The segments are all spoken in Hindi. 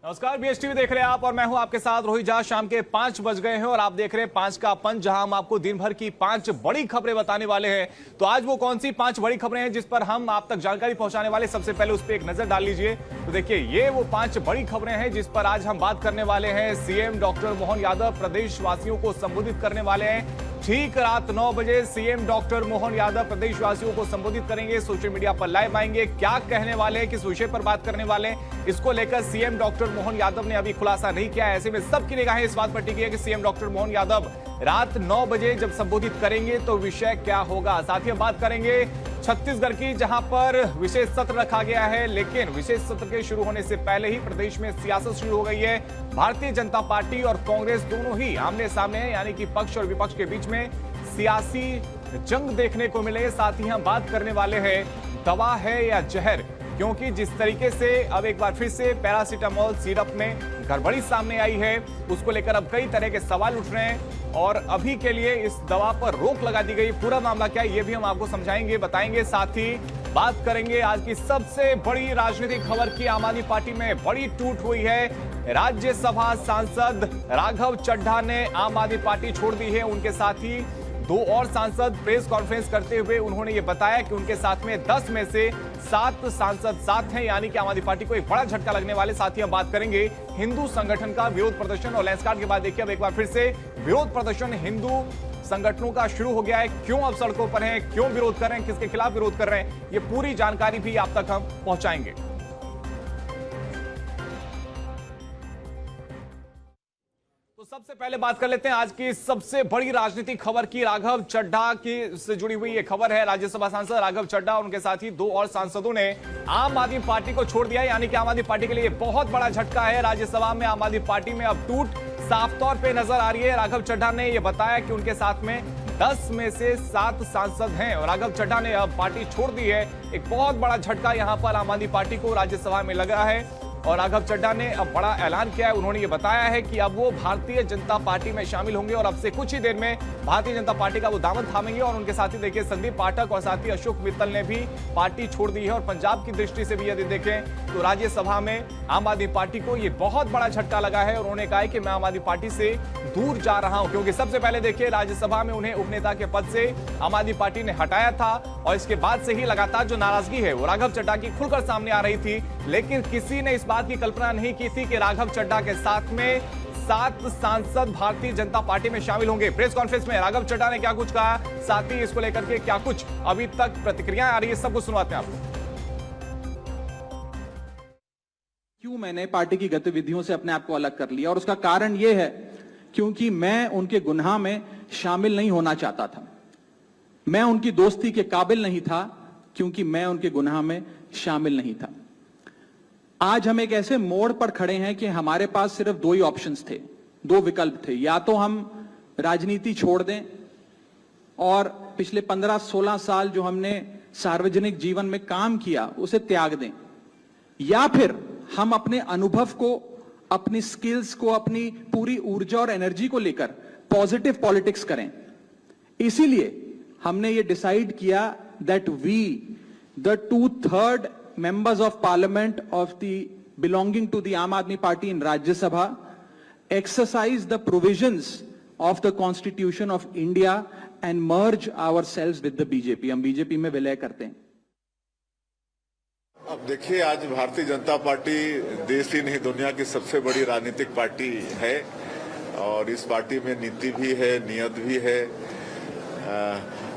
नमस्कार, बीएसटीवी देख रहे हैं आप और मैं हूं आपके साथ रोहित झा। शाम के 5 बज गए हैं और आप देख रहे हैं 5 का पंच, जहां हम आपको दिन भर की 5 बड़ी खबरें बताने वाले हैं। तो आज वो कौन सी 5 बड़ी खबरें हैं जिस पर हम आप तक जानकारी पहुंचाने वाले, सबसे पहले उस पर एक नजर डाल लीजिए। तो देखिए, ये वो 5 बड़ी खबरें हैं जिस पर आज हम बात करने वाले हैं। सीएम डॉक्टर मोहन यादव प्रदेशवासियों को संबोधित करने वाले हैं। ठीक रात 9 बजे सीएम डॉक्टर मोहन यादव प्रदेशवासियों को संबोधित करेंगे, सोशल मीडिया पर लाइव आएंगे। क्या कहने वाले हैं, किस विषय पर बात करने वाले हैं, इसको लेकर सीएम डॉक्टर मोहन यादव ने अभी खुलासा नहीं किया है। ऐसे में सबकी निगाहें इस बात पर टिकी है कि सीएम डॉक्टर मोहन यादव रात 9 बजे जब संबोधित करेंगे तो विषय क्या होगा। साथ ही हम बात करेंगे छत्तीसगढ़ की, जहां पर विशेष सत्र रखा गया है, लेकिन विशेष सत्र के शुरू होने से पहले ही प्रदेश में सियासत शुरू हो गई है। भारतीय जनता पार्टी और कांग्रेस दोनों ही आमने सामने हैं, यानी कि पक्ष और विपक्ष के बीच में सियासी जंग देखने को मिले। साथ ही हम बात करने वाले हैं दवा है या जहर, क्योंकि जिस तरीके से अब एक बार फिर से पैरासीटामोल सिरप में गड़बड़ी सामने आई है, उसको लेकर अब कई तरह के सवाल उठ रहे हैं और अभी के लिए इस दवा पर रोक लगा दी गई। पूरा मामला क्या है ये भी हम आपको समझाएंगे, बताएंगे। साथ ही बात करेंगे आज की सबसे बड़ी राजनीतिक खबर की। आम आदमी पार्टी में बड़ी टूट हुई है। राज्यसभा सांसद राघव चड्ढा ने आम आदमी पार्टी छोड़ दी है। उनके साथ ही 2 और सांसद प्रेस कॉन्फ्रेंस करते हुए उन्होंने ये बताया कि उनके साथ में 10 में से 7 सांसद साथ हैं, यानी कि आम आदमी पार्टी को एक बड़ा झटका लगने वाले। साथ ही हम बात करेंगे हिंदू संगठन का विरोध प्रदर्शन और लैंडस्लाइड के बाद देखिए अब एक बार फिर से विरोध प्रदर्शन हिंदू संगठनों का शुरू हो गया है। क्यों अब सड़कों पर हैं, क्यों विरोध कर रहे हैं, किसके खिलाफ विरोध कर रहे हैं, ये पूरी जानकारी भी आप तक हम पहुंचाएंगे। तो सबसे पहले बात कर लेते हैं आज की सबसे बड़ी राजनीतिक खबर की। राघव चड्ढा की से जुड़ी हुई ये खबर है। राज्यसभा सांसद राघव चड्ढा और उनके साथ ही 2 और सांसदों ने आम आदमी पार्टी को छोड़ दिया, यानी कि आम आदमी पार्टी के लिए बहुत बड़ा झटका है। राज्यसभा में आम आदमी पार्टी में अब टूट साफ तौर पे नजर आ रही है। राघव चड्ढा ने यह बताया कि उनके साथ में 10 में से 7 सांसद हैं और राघव चड्ढा ने अब पार्टी छोड़ दी है। एक बहुत बड़ा झटका यहां पर आम आदमी पार्टी को राज्यसभा में लगा है और राघव चड्ढा ने अब बड़ा ऐलान किया है। उन्होंने ये बताया है कि अब वो भारतीय जनता पार्टी में शामिल होंगे और अब से कुछ ही देर में भारतीय जनता पार्टी का वो दामन थामेंगे। और उनके साथ ही देखिए संदीप पाठक और साथ ही अशोक मित्तल ने भी पार्टी छोड़ दी है। और पंजाब की दृष्टि से भी यदि देखें तो राज्यसभा में आम आदमी पार्टी को ये बहुत बड़ा झटका लगा है और उन्होंने कहा है कि मैं आम आदमी पार्टी से दूर जा रहा हूं, क्योंकि सबसे पहले देखिए राज्यसभा में उन्हें उपनेता के पद से आम आदमी पार्टी ने हटाया था और इसके बाद से ही लगातार जो नाराजगी है वो राघव चड्ढा की खुलकर सामने आ रही थी। लेकिन किसी ने इस बात की कल्पना नहीं की थी कि राघव चड्ढा के साथ में 7 सांसद भारतीय जनता पार्टी में शामिल होंगे। प्रेस कॉन्फ्रेंस में राघव चड्ढा ने क्या कुछ कहा, साथ ही इसको लेकर के क्या कुछ अभी तक प्रतिक्रियाएं आ रही है, सब कुछ सुनवाते हैं आपको। क्यों मैंने पार्टी की गतिविधियों से अपने आप को अलग कर लिया, और उसका कारण यह है क्योंकि मैं उनके गुनाह में शामिल नहीं होना चाहता था। मैं उनकी दोस्ती के काबिल नहीं था क्योंकि मैं उनके गुनाह में शामिल नहीं था। आज हम एक ऐसे मोड़ पर खड़े हैं कि हमारे पास सिर्फ 2 ही ऑप्शंस थे, 2 विकल्प थे। या तो हम राजनीति छोड़ दें और पिछले 15-16 साल जो हमने सार्वजनिक जीवन में काम किया उसे त्याग दें, या फिर हम अपने अनुभव को, अपनी स्किल्स को, अपनी पूरी ऊर्जा और एनर्जी को लेकर पॉजिटिव पॉलिटिक्स करें। इसीलिए हमने ये डिसाइड किया that we the 2/3 members of parliament of the belonging to the Aam Aadmi Party in Rajya Sabha exercise the provisions of the Constitution of India and merge ourselves with the BJP। हम बीजेपी में विलय करते हैं। अब देखिए, आज भारतीय जनता पार्टी देश ही नहीं दुनिया की सबसे बड़ी राजनीतिक पार्टी है और इस पार्टी में नीति भी है, नियत भी है।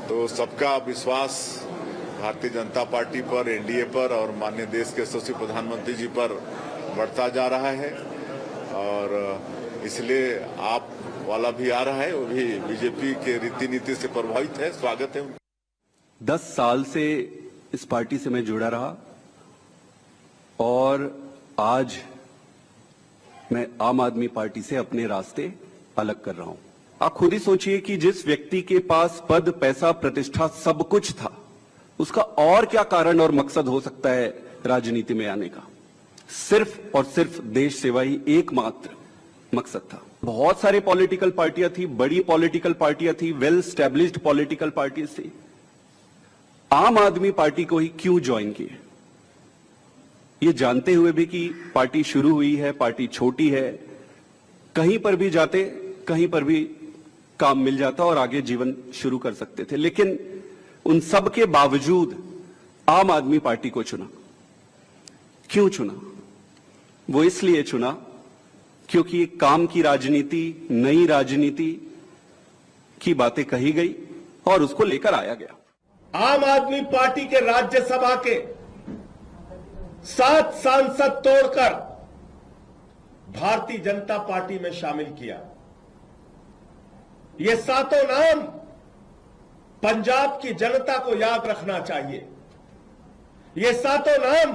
तो सबका विश्वास भारतीय जनता पार्टी पर, एनडीए पर और माननीय देश के यशस्वी प्रधानमंत्री जी पर बढ़ता जा रहा है और इसलिए आप वाला भी आ रहा है, वो भी बीजेपी के रीति नीति से प्रभावित है। स्वागत है। 10 साल से इस पार्टी से मैं जुड़ा रहा और आज मैं आम आदमी पार्टी से अपने रास्ते अलग कर रहा हूं। आप खुद ही सोचिए कि जिस व्यक्ति के पास पद, पैसा, प्रतिष्ठा सब कुछ था, उसका और क्या कारण और मकसद हो सकता है राजनीति में आने का। सिर्फ और सिर्फ देश सेवा ही एकमात्र मकसद था। बहुत सारे पॉलिटिकल पार्टियां थी, बड़ी पॉलिटिकल पार्टियां थी, वेल स्टैब्लिश्ड पॉलिटिकल पार्टीज थी। आम आदमी पार्टी को ही क्यों ज्वाइन किए, ये जानते हुए भी कि पार्टी शुरू हुई है, पार्टी छोटी है, कहीं पर भी जाते, कहीं पर भी काम मिल जाता और आगे जीवन शुरू कर सकते थे। लेकिन उन सब के बावजूद आम आदमी पार्टी को चुना। क्यों चुना? वो इसलिए चुना क्योंकि काम की राजनीति, नई राजनीति की बातें कही गई और उसको लेकर आया गया। आम आदमी पार्टी के राज्यसभा के 7 सांसद तोड़कर भारतीय जनता पार्टी में शामिल किया। ये 7 नाम पंजाब की जनता को याद रखना चाहिए। ये 7 नाम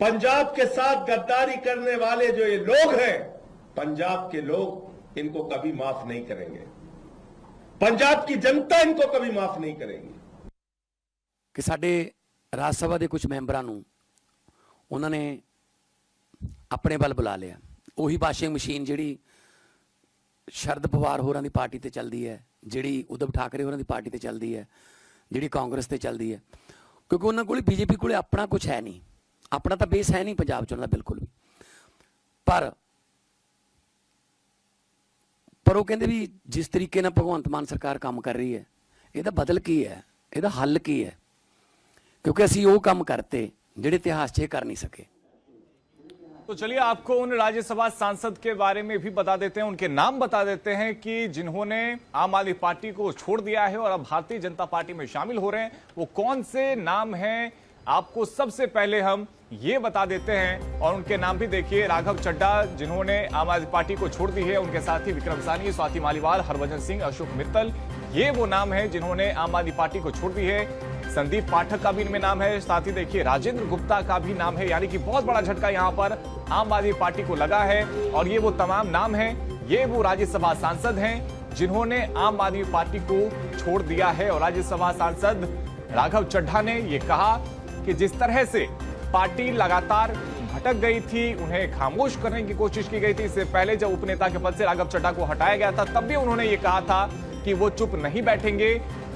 पंजाब के साथ गद्दारी करने वाले जो ये लोग हैं, पंजाब के लोग इनको कभी माफ नहीं करेंगे। पंजाब की जनता इनको कभी माफ नहीं करेगी। ਕਿ ਸਾਡੇ ਰਾਜ ਸਭਾ ਦੇ ਕੁਝ ਮੈਂਬਰਾਂ ਨੂੰ ਉਹਨਾਂ ਨੇ ਆਪਣੇ ਵੱਲ ਬੁਲਾ ਲਿਆ। ਉਹੀ ਵਾਸ਼ਿੰਗ ਮਸ਼ੀਨ ਜਿਹੜੀ ਸ਼ਰਦ ਪਵਾਰ ਹੋਰਾਂ ਦੀ ਪਾਰਟੀ ਤੇ ਚੱਲਦੀ ਹੈ, ਜਿਹੜੀ ਉਦਵ ਠਾਕਰੇ ਹੋਰਾਂ ਦੀ ਪਾਰਟੀ ਤੇ ਚੱਲਦੀ ਹੈ, ਜਿਹੜੀ ਕਾਂਗਰਸ ਤੇ ਚੱਲਦੀ ਹੈ, ਕਿਉਂਕਿ ਉਹਨਾਂ ਕੋਲ ਬੀਜੇਪੀ ਕੋਲੇ ਆਪਣਾ ਕੁਝ ਹੈ ਨਹੀਂ, ਆਪਣਾ ਤਾਂ ਬੇਸ ਹੈ ਨਹੀਂ ਪੰਜਾਬ 'ਚ ਉਹਨਾਂ ਦਾ ਬਿਲਕੁਲ ਵੀ। ਪਰ ਉਹ ਕਹਿੰਦੇ ਵੀ ਜਿਸ ਤਰੀਕੇ ਨਾਲ ਭਗਵੰਤ ਮਾਨ ਸਰਕਾਰ ਕੰਮ ਕਰ ਰਹੀ ਹੈ, ਇਹਦਾ ਬਦਲ ਕੀ ਹੈ, ਇਹਦਾ ਹੱਲ ਕੀ ਹੈ, क्योंकि ਅਸੀਂ ਉਹ ਕੰਮ करते ਜਿਹੜੇ इतिहास 'ਚ कर नहीं सके। तो चलिए आपको उन राज्यसभा सांसद के बारे में भी बता देते हैं, उनके नाम बता देते हैं कि जिन्होंने आम आदमी पार्टी को छोड़ दिया है और अब भारतीय जनता पार्टी में शामिल हो रहे हैं। वो कौन से नाम हैं आपको सबसे पहले हम ये बता देते हैं और उनके नाम भी देखिए। राघव चड्ढा जिन्होंने आम आदमी पार्टी को छोड़ दी है, उनके साथ ही विक्रम सानी, स्वाति मालीवाल, हरभजन सिंह, अशोक मित्तल, ये वो नाम है जिन्होंने आम आदमी पार्टी को छोड़ दी है। संदीप पाठक का भी इनमें नाम है, साथ ही देखिए राजेंद्र गुप्ता का भी नाम है। यानी कि बहुत बड़ा झटका यहां पर आम आदमी पार्टी को लगा है और ये वो तमाम नाम हैं, ये वो राज्यसभा सांसद हैं जिन्होंने आम आदमी पार्टी को छोड़ दिया है। और राज्यसभा सांसद राघव चड्ढा ने ये कहा कि जिस तरह से पार्टी लगातार भटक गई थी, उन्हें खामोश करने की कोशिश की गई थी। इससे पहले जब उपनेता के पद से राघव चड्ढा को हटाया गया था, तब भी उन्होंने ये कहा था कि वो चुप नहीं बैठेंगे,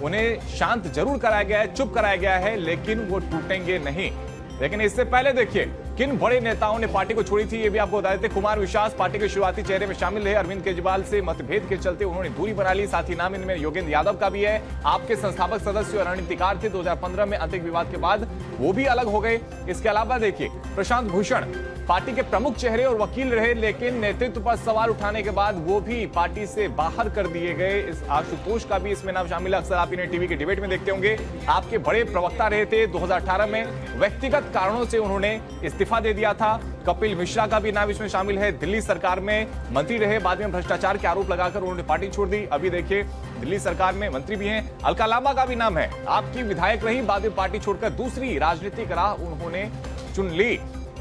उन्हें शांत जरूर कराया गया है, चुप कराया गया है, लेकिन वो टूटेंगे नहीं। लेकिन इससे पहले देखिए किन बड़े नेताओं ने पार्टी को छोड़ी थी, ये भी आपको बता देते। कुमार विश्वास पार्टी के शुरुआती चेहरे में शामिल रहे। अरविंद केजरीवाल से मतभेद के चलते उन्होंने दूरी बना ली। साथ ही नाम इनमें योगेंद्र यादव का भी है। आपके संस्थापक सदस्य और रणनीतिकार थे। 2015 में आंतरिक विवाद के बाद वो भी अलग हो गए। इसके अलावा देखिए प्रशांत भूषण पार्टी के प्रमुख चेहरे और वकील रहे, लेकिन नेतृत्व पर सवाल उठाने के बाद वो भी पार्टी से बाहर कर दिए गए। इस आशुतोष का भी इसमें नाम शामिल है। अक्सर आप इन्हें टीवी के डिबेट में देखते होंगे। आपके बड़े प्रवक्ता रहे थे। 2018 में व्यक्तिगत कारणों से उन्होंने इस्तीफा दे दिया था। कपिल मिश्रा का भी नाम इसमें शामिल है। दिल्ली सरकार में मंत्री रहे, बाद में भ्रष्टाचार के आरोप लगाकर उन्होंने पार्टी छोड़ दी। अभी देखिए दिल्ली सरकार में मंत्री भी हैं। अलका लांबा का भी नाम है। आपकी विधायक रही, बाद में पार्टी छोड़कर दूसरी राजनीतिक राह उन्होंने चुन ली।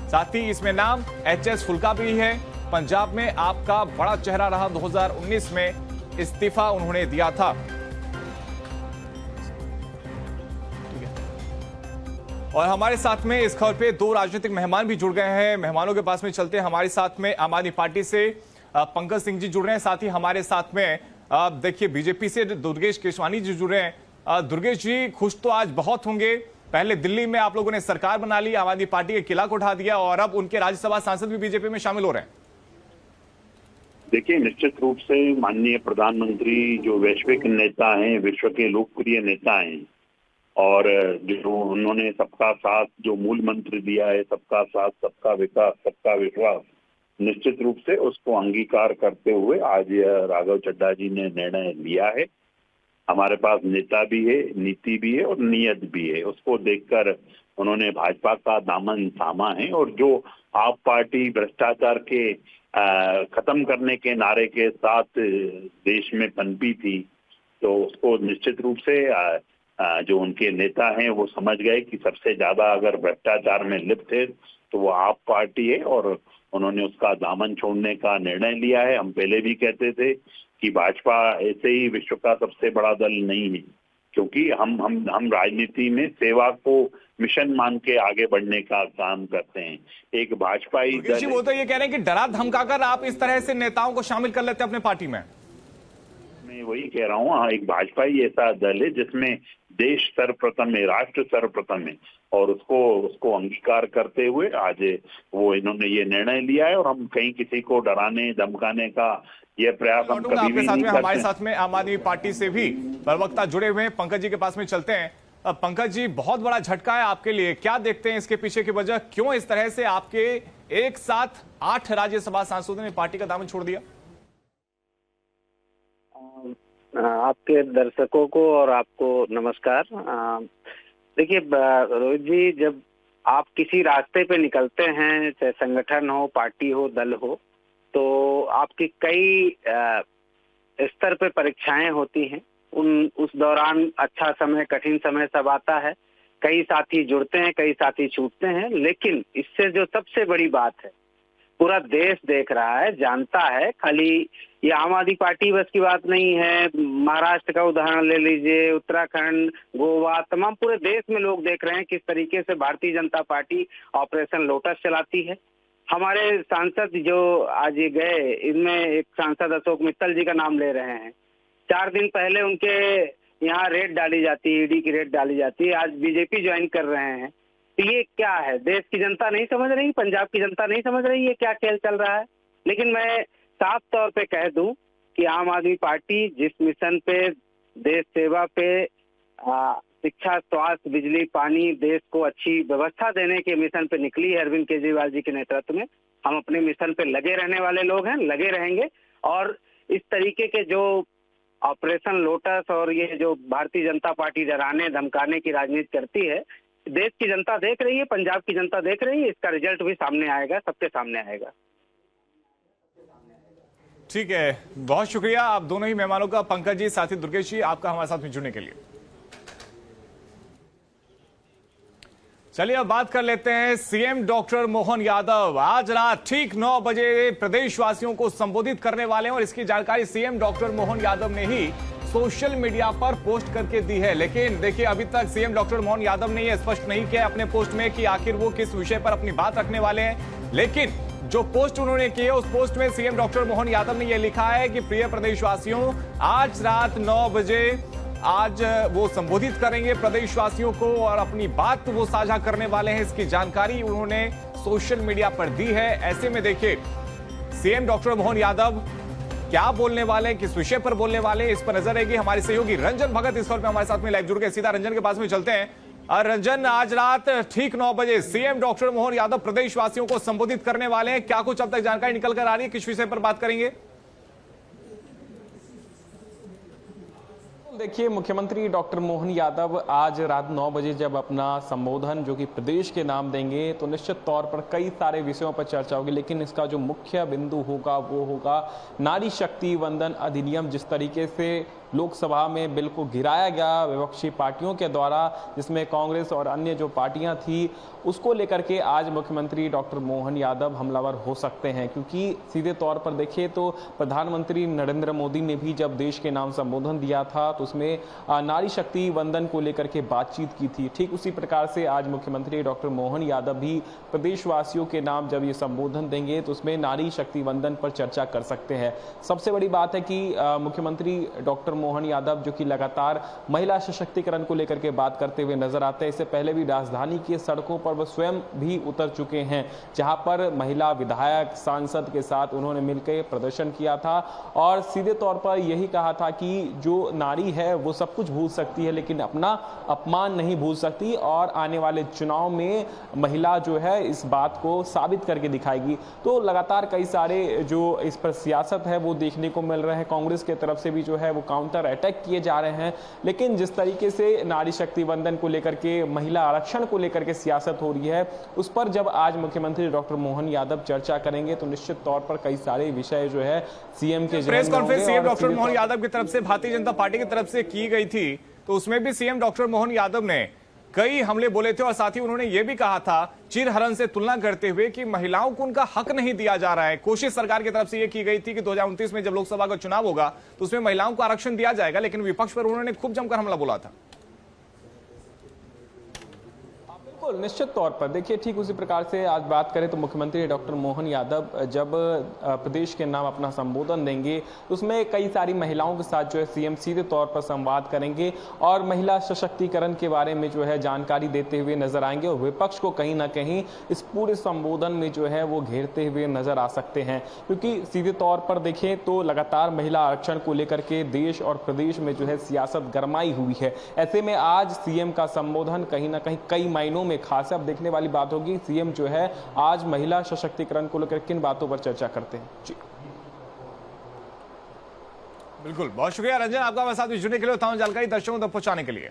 साथ ही इसमें नाम एचएस फुल्का भी है। पंजाब में आपका बड़ा चेहरा रहा। 2019 में इस्तीफा उन्होंने दिया था। और हमारे साथ में इस खबर पे 2 राजनीतिक मेहमान भी जुड़ गए हैं। मेहमानों के पास में चलते हैं। हमारे साथ में आम आदमी पार्टी से पंकज सिंह जी जुड़ रहे हैं। साथ ही हमारे साथ में देखिए बीजेपी से दुर्गेश केशवानी जी जुड़ रहे हैं। दुर्गेश जी, खुश तो आज बहुत होंगे। पहले दिल्ली में आप लोगों ने सरकार बना ली, आम आदमी पार्टी के किला को उठा दिया और अब उनके राज्यसभा सांसद भी बीजेपी में शामिल हो रहे हैं। देखिए, निश्चित रूप से माननीय प्रधानमंत्री जो वैश्विक नेता हैं, विश्व के लोकप्रिय नेता हैं और जो उन्होंने सबका साथ जो मूल मंत्र दिया है, सबका साथ सबका विकास सबका विश्वास, निश्चित रूप से उसको अंगीकार करते हुए आज राघव चड्ढा जी ने निर्णय लिया है। हमारे पास नेता भी है, नीति भी है और नीयत भी है। उसको देखकर उन्होंने भाजपा का दामन थामा है और जो आप पार्टी भ्रष्टाचार के खत्म करने के नारे के साथ देश में पनपी थी, तो उसको निश्चित रूप से जो उनके नेता हैं वो समझ गए कि सबसे ज्यादा अगर भ्रष्टाचार में लिप्त है तो वो आप पार्टी है और उन्होंने उसका दामन छोड़ने का निर्णय लिया है। हम पहले भी कहते थे कि भाजपा ऐसे ही विश्व का सबसे बड़ा दल नहीं है, क्योंकि हम राजनीति में सेवा को मिशन मान के आगे बढ़ने का काम करते हैं। एक भाजपा ही जी, वो तो ये कह रहे हैं कि डरा धमकाकर आप इस तरह से नेताओं को शामिल कर लेते हैं अपने पार्टी में। मैं वही कह रहा हूँ, एक भाजपा ही ऐसा दल है जिसमें देश सर्वप्रथम है, राष्ट्र सर्वप्रथम है, और उसको अंगीकार करते हुए आज वो इन्होंने ये निर्णय लिया है। और हम कहीं किसी को डराने धमकाने का ये प्रयास हम कभी भी नहीं करते। हमारे साथ में आम आदमी पार्टी से भी प्रवक्ता जुड़े हुए हैं, पंकज जी के पास में चलते हैं। पंकज जी, बहुत बड़ा झटका है आपके लिए, क्या देखते हैं इसके पीछे की वजह, क्यों इस तरह से आपके एक साथ 8 राज्यसभा सांसदों ने पार्टी का दामन छोड़ दिया? आपके दर्शकों को और आपको नमस्कार। देखिए रोहित जी, जब आप किसी रास्ते पे निकलते हैं, चाहे संगठन हो, पार्टी हो, दल हो, तो आपकी कई स्तर पे परीक्षाएं होती हैं। उस दौरान अच्छा समय, कठिन समय सब आता है। कई साथी जुड़ते हैं, कई साथी छूटते हैं, लेकिन इससे जो सबसे बड़ी बात है, पूरा देश देख रहा है, जानता है। खाली ये आम आदमी पार्टी बस की बात नहीं है, महाराष्ट्र का उदाहरण ले लीजिए, उत्तराखंड, गोवा, तमाम पूरे देश में लोग देख रहे हैं किस तरीके से Bharatiya Janata party operation lotus चलाती है। हमारे सांसद जो आज ये गए, इनमें एक सांसद अशोक मित्तल जी का नाम ले रहे हैं। 4 दिन पहले उनके यहाँ रेड डाली जाती है, ईडी की रेड डाली जाती है, आज बीजेपी ज्वाइन कर रहे हैं। तो ये क्या है? देश की जनता नहीं समझ रही, पंजाब की जनता नहीं समझ रही ये क्या खेल चल रहा है। लेकिन मैं साफ तौर पे कह दूं कि आम आदमी पार्टी जिस मिशन पे, देश सेवा पे, शिक्षा, स्वास्थ्य, बिजली, पानी, देश को अच्छी व्यवस्था देने के मिशन पे निकली है अरविंद केजरीवाल जी के नेतृत्व में, हम अपने मिशन पे लगे रहने वाले लोग हैं, लगे रहेंगे। और इस तरीके के जो ऑपरेशन लोटस और ये जो भारतीय जनता पार्टी डराने धमकाने की राजनीति करती है, देश की जनता देख रही है, पंजाब की जनता देख रही है, इसका रिजल्ट भी सामने आएगा, सबके सामने आएगा। ठीक है, बहुत शुक्रिया आप दोनों ही मेहमानों का, पंकज जी, साथी दुर्गेश जी, आपका हमारे साथ में जुड़ने के लिए। चलिए अब बात कर लेते हैं सीएम डॉक्टर मोहन यादव आज रात ठीक 9 बजे प्रदेशवासियों को संबोधित करने वाले हैं और इसकी जानकारी सीएम डॉक्टर मोहन यादव ने ही सोशल मीडिया पर पोस्ट करके दी है। लेकिन देखिए, अभी तक सीएम डॉक्टर मोहन यादव ने यह स्पष्ट नहीं किया अपने पोस्ट में कि आखिर वो किस विषय पर अपनी बात रखने वाले हैं। लेकिन जो पोस्ट उन्होंने की है, उस पोस्ट में सीएम डॉक्टर मोहन यादव ने यह लिखा है कि प्रिय प्रदेशवासियों, आज रात 9 बजे आज वो संबोधित करेंगे प्रदेशवासियों को और अपनी बात वो साझा करने वाले हैं। इसकी जानकारी उन्होंने सोशल मीडिया पर दी है। ऐसे में देखिए, सीएम डॉक्टर मोहन यादव क्या बोलने वाले हैं, किस विषय पर बोलने वाले हैं, इस पर नजर रहेगी। हमारे सहयोगी रंजन भगत इस वक्त हमारे साथ में लाइव जुड़ गए, सीधा रंजन के पास में चलते हैं। और रंजन, आज रात ठीक 9 बजे सीएम डॉक्टर मोहन यादव प्रदेशवासियों को संबोधित करने वाले हैं, क्या कुछ अब तक जानकारी निकल कर आ रही है, किस विषय पर बात करेंगे? देखिए, मुख्यमंत्री डॉक्टर मोहन यादव आज रात 9 बजे जब अपना संबोधन जो कि प्रदेश के नाम देंगे, तो निश्चित तौर पर कई सारे विषयों पर चर्चा होगी। लेकिन इसका जो मुख्य बिंदु होगा वो होगा नारी शक्ति वंदन अधिनियम, जिस तरीके से लोकसभा में बिल को गिराया गया विपक्षी पार्टियों के द्वारा, जिसमें कांग्रेस और अन्य जो पार्टियां थी, उसको लेकर के आज मुख्यमंत्री डॉक्टर मोहन यादव हमलावर हो सकते हैं। क्योंकि सीधे तौर पर देखिए तो प्रधानमंत्री नरेंद्र मोदी ने भी जब देश के नाम संबोधन दिया था तो उसमें नारी शक्ति वंदन को लेकर के बातचीत की थी। ठीक उसी प्रकार से आज मुख्यमंत्री डॉक्टर मोहन यादव भी प्रदेशवासियों के नाम जब ये संबोधन देंगे तो उसमें नारी शक्ति वंदन पर चर्चा कर सकते हैं। सबसे बड़ी बात है कि मुख्यमंत्री डॉक्टर मोहन यादव जो कि लगातार महिला सशक्तिकरण को लेकर के बात करते हुए नजर आते हैं। इससे पहले भी राजधानी की सड़कों पर वो स्वयं भी उतर चुके हैं, जहां पर महिला विधायक सांसद के साथ उन्होंने मिलकर प्रदर्शन किया था और सीधे तौर पर यही कहा था कि जो नारी है वो सब कुछ भूल सकती है लेकिन अपना अपमान नहीं भूल सकती, और आने वाले चुनाव में महिला जो है इस बात को साबित करके दिखाएगी। तो लगातार कई सारे जो इस पर सियासत है वो देखने को मिल रहे हैं। कांग्रेस की तरफ से भी जो है वो काउंटर अटैक किए जा रहे हैं। लेकिन जिस तरीके से नारी शक्ति वंदन को लेकर के, महिला आरक्षण को लेकर के सियासत हो रही है, उस पर जब आज मुख्यमंत्री डॉक्टर मोहन यादव चर्चा करेंगे तो निश्चित तौर पर कई सारे विषय जो है सीएम के press conference CM doctor Mohan Yadav की तरफ से भारतीय जनता पार्टी की तरफ से की गई थी, तो उसमें भी सीएम डॉक्टर मोहन यादव ने कई हमले बोले थे और साथ ही उन्होंने यह भी कहा था चिरहरण से तुलना करते हुए कि महिलाओं को उनका हक नहीं दिया जा रहा है। कोशिश सरकार की तरफ से यह की गई थी कि 2029 में जब लोकसभा का चुनाव होगा तो उसमें महिलाओं को आरक्षण दिया जाएगा, लेकिन विपक्ष पर उन्होंने खूब जमकर हमला बोला था। बिल्कुल, निश्चित तौर पर देखिए, ठीक उसी प्रकार से आज बात करें तो मुख्यमंत्री डॉक्टर मोहन यादव जब प्रदेश के नाम अपना संबोधन देंगे तो उसमें कई सारी महिलाओं के साथ जो है सीएम सीधे तौर पर संवाद करेंगे और महिला सशक्तिकरण के बारे में जो है जानकारी देते हुए नजर आएंगे और विपक्ष को कहीं ना कहीं इस पूरे संबोधन में जो है वो घेरते हुए नजर आ सकते हैं, क्योंकि सीधे तौर पर देखें तो लगातार महिला आरक्षण को लेकर के देश और प्रदेश में जो है सियासत गरमाई हुई है। ऐसे में आज सीएम का संबोधन कहीं ना कहीं कई मायनों में खास है। अब देखने वाली बात होगी सीएम जो है आज महिला सशक्तिकरण को लेकर किन बातों पर चर्चा करते हैं। जी बिल्कुल, बहुत शुक्रिया रंजन आपका हमारे साथ जुड़ने के लिए, तमाम जानकारी दर्शकों तक पहुंचाने के लिए।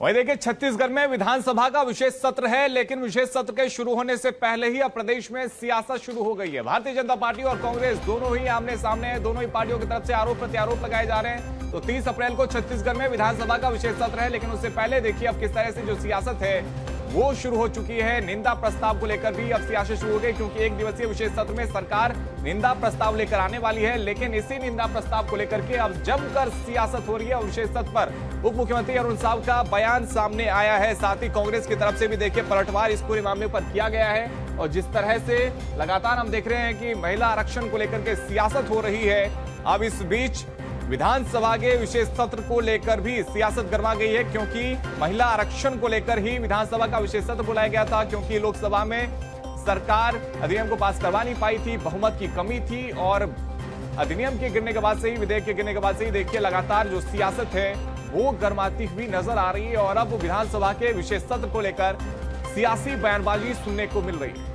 वहीं देखिए, छत्तीसगढ़ में विधानसभा का विशेष सत्र है, लेकिन विशेष सत्र के शुरू होने से पहले ही अब प्रदेश में सियासत शुरू हो गई है। भारतीय जनता पार्टी और कांग्रेस दोनों ही आमने सामने हैं, दोनों ही पार्टियों की तरफ से आरोप प्रत्यारोप लगाए जा रहे हैं। तो 30 अप्रैल को छत्तीसगढ़ में विधानसभा का विशेष सत्र है, लेकिन उससे पहले देखिए अब किस तरह से जो सियासत है वो शुरू हो चुकी है। निंदा प्रस्ताव को लेकर भी अब सियासत शुरू हो गई, क्योंकि एक दिवसीय विशेष सत्र में सरकार निंदा प्रस्ताव लेकर आने वाली है। लेकिन इसी निंदा प्रस्ताव को लेकर के अब जमकर सियासत हो रही है। विशेष सत्र पर उप मुख्यमंत्री अरुण साव का बयान सामने आया है, साथ ही कांग्रेस की तरफ से भी देखिए पलटवार इस पूरे मामले पर किया गया है। और जिस तरह से लगातार हम देख रहे हैं कि महिला आरक्षण को लेकर के सियासत हो रही है, अब इस बीच विधानसभा के विशेष सत्र को लेकर भी सियासत गरमा गई है, क्योंकि महिला आरक्षण को लेकर ही विधानसभा का विशेष सत्र बुलाया गया था, क्योंकि लोकसभा में सरकार अधिनियम को पास करवा नहीं पाई थी, बहुमत की कमी थी। और अधिनियम के गिरने के बाद से ही, विधेयक के गिरने के बाद से ही देखिए लगातार जो सियासत है वो गरमाती हुई नजर आ रही है। और अब विधानसभा के विशेष सत्र को लेकर सियासी बयानबाजी सुनने को मिल रही है।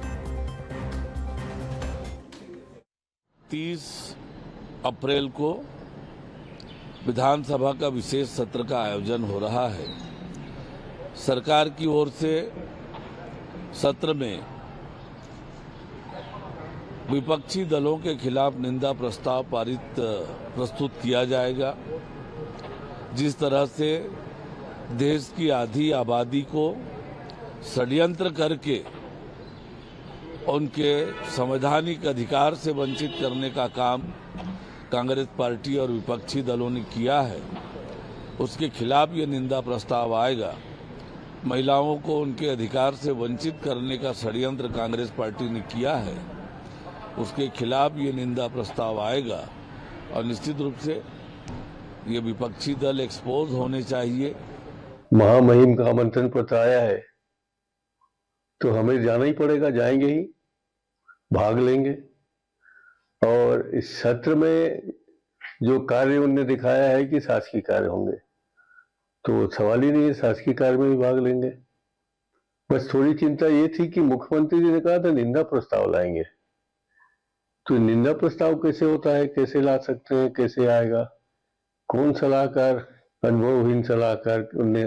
30 अप्रैल को विधानसभा का विशेष सत्र का आयोजन हो रहा है। सरकार की ओर से सत्र में विपक्षी दलों के खिलाफ निंदा प्रस्ताव प्रस्तुत किया जाएगा। जिस तरह से देश की आधी आबादी को षड्यंत्र करके उनके संवैधानिक अधिकार से वंचित करने का काम कांग्रेस पार्टी और विपक्षी दलों ने किया है, उसके खिलाफ ये निंदा प्रस्ताव आएगा। महिलाओं को उनके अधिकार से वंचित करने का षड्यंत्र कांग्रेस पार्टी ने किया है, उसके खिलाफ ये निंदा प्रस्ताव आएगा। और निश्चित रूप से ये विपक्षी दल एक्सपोज होने चाहिए। महामहिम का आमंत्रण पत्र आया है तो हमें जाना ही पड़ेगा, जाएंगे ही, भाग लेंगे। और इस सत्र में जो कार्य उन्होंने दिखाया है कि शासकीय कार्य होंगे, तो सवाल ही नहीं है, शासकीय कार्य में भी भाग लेंगे। बस थोड़ी चिंता ये थी कि मुख्यमंत्री जी ने कहा था निंदा प्रस्ताव लाएंगे, तो निंदा प्रस्ताव कैसे होता है, कैसे ला सकते हैं, कैसे आएगा, कौन सलाहकार, अनुभवहीन सलाहकार उनने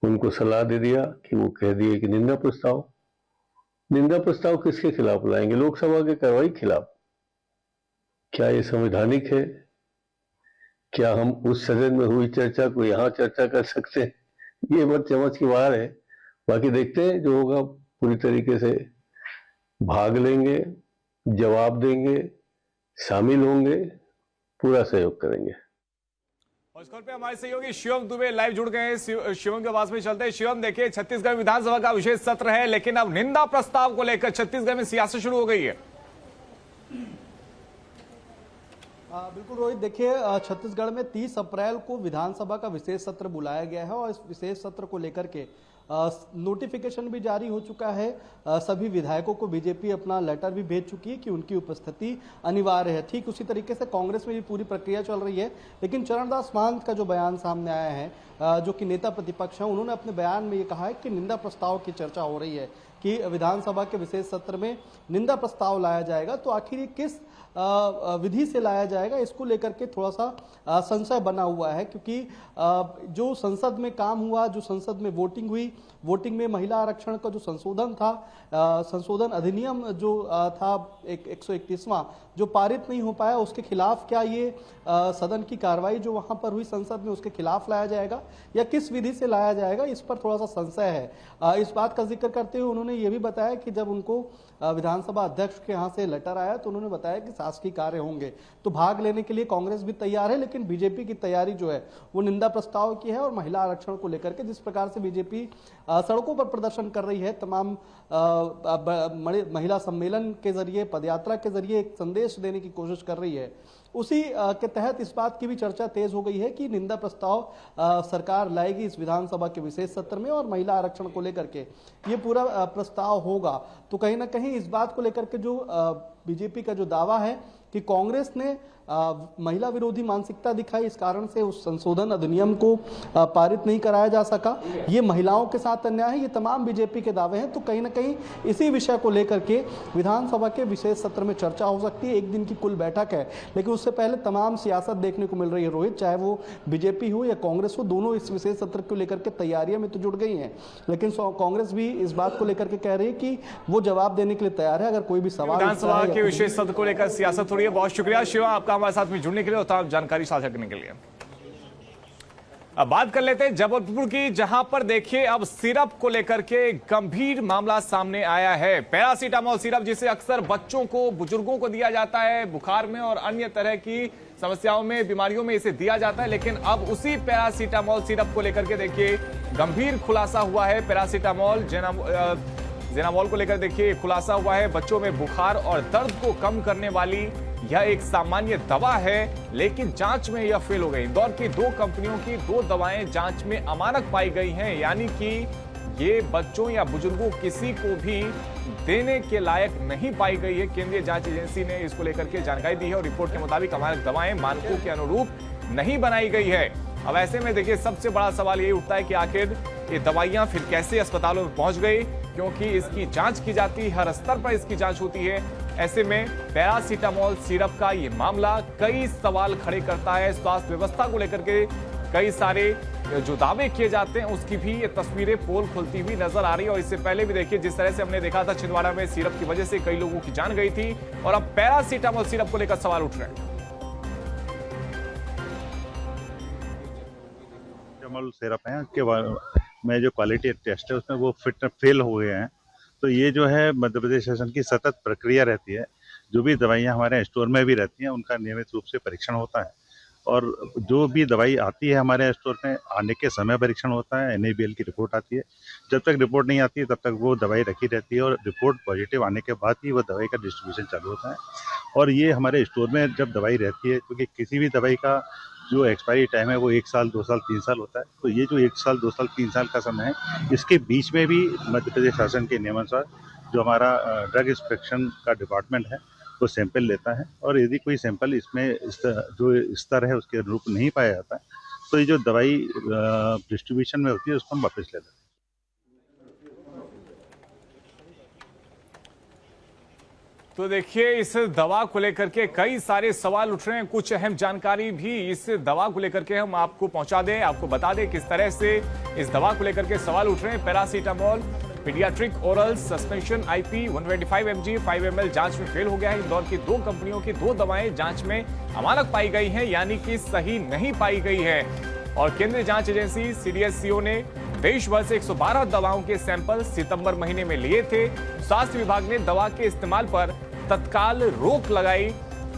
उनको सलाह दे दिया कि वो कह दिए कि निंदा प्रस्ताव किसके खिलाफ लाएंगे, लोकसभा के कार्रवाई खिलाफ। क्या ये संवैधानिक है? क्या हम उस सदन में हुई चर्चा को यहाँ चर्चा कर सकते हैं? ये बात समझ के बाहर है। बाकी देखते हैं जो होगा, पूरी तरीके से भाग लेंगे, जवाब देंगे, शामिल होंगे, पूरा सहयोग करेंगे। और इस कॉल पे हमारे सहयोगी शिवम दुबे लाइव जुड़ गए हैं। शिवम के आवाज में चलते हैं। शिवम, देखिए छत्तीसगढ़ विधानसभा का विशेष सत्र है, लेकिन अब निंदा प्रस्ताव को लेकर छत्तीसगढ़ में सियासत शुरू हो गई है। बिल्कुल रोहित, देखिए छत्तीसगढ़ में 30 अप्रैल को विधानसभा का विशेष सत्र बुलाया गया है और इस विशेष सत्र को लेकर के नोटिफिकेशन भी जारी हो चुका है। सभी विधायकों को बीजेपी अपना लेटर भी भेज चुकी है कि उनकी उपस्थिति अनिवार्य है। ठीक उसी तरीके से कांग्रेस में भी पूरी प्रक्रिया चल रही है। लेकिन चरणदास महंत का जो बयान सामने आया है, जो कि नेता प्रतिपक्ष हैं, उन्होंने अपने बयान में ये कहा है कि निंदा प्रस्ताव की चर्चा हो रही है कि विधानसभा के विशेष सत्र में निंदा प्रस्ताव लाया जाएगा। तो आखिर ये किस विधि से लाया जाएगा, इसको लेकर के थोड़ा सा संशय बना हुआ है, क्योंकि जो संसद में काम हुआ, जो संसद में वोटिंग हुई, वोटिंग में महिला आरक्षण का जो संशोधन था, संशोधन अधिनियम जो था 131वां, जो पारित नहीं हो पाया, उसके खिलाफ क्या ये सदन की कार्रवाई जो वहां पर हुई संसद में, उसके खिलाफ लाया जाएगा या किस विधि से लाया जाएगा, इस पर थोड़ा सा संशय है। इस बात का जिक्र करते हुए उन्होंने ये भी बताया कि जब उनको विधानसभा अध्यक्ष के यहाँ से लेटर आया तो उन्होंने बताया कि प्रशासकीय कार्य होंगे तो भाग लेने के लिए कांग्रेस भी तैयार है, लेकिन बीजेपी की तैयारी जो है वो निंदा प्रस्ताव की है। और महिला आरक्षण को लेकर के जिस प्रकार से बीजेपी सड़कों पर प्रदर्शन कर रही है, तमाम महिला सम्मेलन के जरिए, पदयात्रा के जरिए एक संदेश देने की कोशिश कर रही है, उसी के तहत इस बात की भी चर्चा तेज हो गई है कि निंदा प्रस्ताव सरकार लाएगी इस विधानसभा के विशेष सत्र में और महिला आरक्षण को लेकर के ये पूरा प्रस्ताव होगा। तो कहीं ना कहीं इस बात को लेकर के जो बीजेपी का जो दावा है कि कांग्रेस ने महिला विरोधी मानसिकता दिखाई, इस कारण से उस संशोधन अधिनियम को पारित नहीं कराया जा सका, ये महिलाओं के साथ अन्याय है, ये तमाम बीजेपी के दावे हैं। तो कहीं ना कहीं इसी विषय को लेकर के विधानसभा के विशेष सत्र में चर्चा हो सकती है। एक दिन की कुल बैठक है, लेकिन उससे पहले तमाम सियासत देखने को मिल रही है रोहित, चाहे वो बीजेपी हो या कांग्रेस हो, दोनों इस विशेष सत्र को लेकर के तैयारियों में तो जुट गई हैं, लेकिन कांग्रेस भी इस बात को लेकर के कह रही है कि वो जवाब देने के लिए तैयार है अगर कोई भी सवाल। विधानसभा के विशेष सत्र को लेकर सियासत हो रही है। बहुत शुक्रिया शिवा आपका हमारे साथ में जुड़ने के लिए और तमाम जानकारी साझा करने के लिए। अब बात कर लेते हैं जबलपुर की, जहां पर देखिए अब सिरप को लेकर के गंभीर मामला सामने आया है। पैरासीटामोल सिरप जिसे अक्सर बच्चों को, बुजुर्गों को दिया जाता है बुखार में और अन्य तरह की समस्याओं में, बीमारियों में इसे दिया जाता है, लेकिन अब उसी पैरासीटामोल सिरप को लेकर के देखिए गंभीर खुलासा हुआ है। पैरासीटामोल जेनामोल को लेकर देखिए खुलासा हुआ है। बच्चों में बुखार और दर्द को कम करने वाली यह एक सामान्य दवा है, लेकिन जांच में यह फेल हो गई। इंदौर की 2 कंपनियों की 2 दवाएं जांच में अमानक पाई गई हैं, यानी कि ये बच्चों या बुजुर्गों किसी को भी देने के लायक नहीं पाई गई है। केंद्रीय जांच एजेंसी ने इसको लेकर के जानकारी दी है और रिपोर्ट के मुताबिक अमानक दवाएं मानकों के अनुरूप नहीं बनाई गई है। अब ऐसे में देखिए सबसे बड़ा सवाल यही उठता है कि आखिर ये दवाइयां फिर कैसे अस्पतालों में पहुंच गई, क्योंकि इसकी जांच की जाती है, हर स्तर पर इसकी जांच होती है। ऐसे में पैरासीटामोल सिरप का ये मामला कई सवाल खड़े करता है। स्वास्थ्य व्यवस्था को लेकर के कई सारे जो दावे किए जाते हैं उसकी भी ये तस्वीरें पोल खुलती हुई नजर आ रही है। और इससे पहले भी देखिए जिस तरह से हमने देखा था छिंदवाड़ा में सिरप की वजह से कई लोगों की जान गई थी, और अब पैरासीटामोल सिरप को लेकर सवाल उठ रहे हैं। सिरप है के में जो क्वालिटी टेस्ट है उसमें वो फेल हो गए हैं। तो ये जो है मध्य प्रदेश शासन की सतत प्रक्रिया रहती है। जो भी दवाइयाँ हमारे स्टोर में भी रहती हैं उनका नियमित रूप से परीक्षण होता है, और जो भी दवाई आती है हमारे स्टोर में आने के समय परीक्षण होता है, NABL की रिपोर्ट आती है। जब तक रिपोर्ट नहीं आती है तब तक वो दवाई रखी रहती है, और रिपोर्ट पॉजिटिव आने के बाद ही वो दवाई का डिस्ट्रीब्यूशन चालू होता है। और ये हमारे स्टोर में जब दवाई रहती है, क्योंकि किसी भी दवाई का जो एक्सपायरी टाइम है वो 1 साल 2 साल 3 साल होता है, तो ये जो 1 साल 2 साल 3 साल का समय है, इसके बीच में भी मध्य प्रदेश शासन के नियमानुसार जो हमारा ड्रग इंस्पेक्शन का डिपार्टमेंट है वो सैंपल लेता है, और यदि कोई सैंपल इसमें जो स्तर है उसके अनुरूप नहीं पाया जाता है तो ये जो दवाई डिस्ट्रीब्यूशन में होती है उसको हम वापस ले लेते हैं। तो देखिए इस दवा को लेकर के कई सारे सवाल उठ रहे हैं। कुछ अहम जानकारी भी इस दवा को लेकर के हम आपको पहुंचा दें, आपको बता दें किस तरह से इस दवा को लेकर के सवाल उठ रहे हैं। Paracetamol paediatric oral suspension IP 125 mg 5 ml जांच में फेल हो गया है। इंदौर की 2 कंपनियों की 2 दवाएं जांच में अमानक पाई गई हैं, यानी कि सही नहीं पाई गई है। और केंद्रीय जांच एजेंसी CDSCO ने देश भर से 112 दवाओं के सैंपल सितंबर महीने में लिए थे। स्वास्थ्य विभाग ने दवा के इस्तेमाल पर तत्काल रोक लगाई,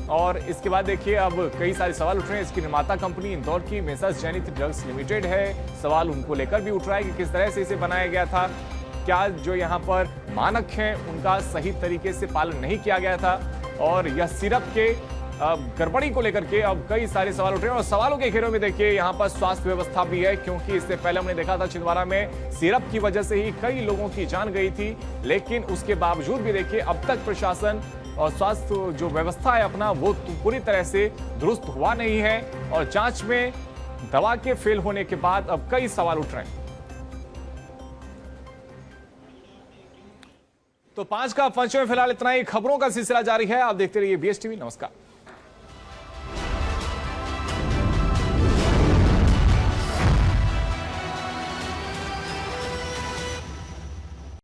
और इसके बाद देखिए अब कई सारे सवाल उठ रहे हैं। इसकी निर्माता कंपनी इंदौर की मेसर्स जेनिथ ड्रग्स लिमिटेड है। सवाल उनको लेकर भी उठ रहा है कि किस तरह से इसे बनाया गया था, क्या जो यहाँ पर मानक हैं उनका सही तरीके से पालन नहीं किया गया था, और यह सिरप के गड़बड़ी को लेकर के अब कई सारे सवाल उठ रहे हैं। और सवालों के घेरों में देखिए यहाँ पर स्वास्थ्य व्यवस्था भी है, क्योंकि इससे पहले हमने देखा था छिंदवाड़ा में सिरप की वजह से ही कई लोगों की जान गई थी, लेकिन उसके बावजूद भी देखिए अब तक प्रशासन और स्वास्थ्य जो व्यवस्था है अपना वो पूरी तरह से दुरुस्त हुआ नहीं है, और जांच में दवा के फेल होने के बाद अब कई सवाल उठ रहे हैं। तो 5 का पंच में फिलहाल इतना ही। खबरों का सिलसिला जारी है, आप देखते रहिए BSTV। नमस्कार।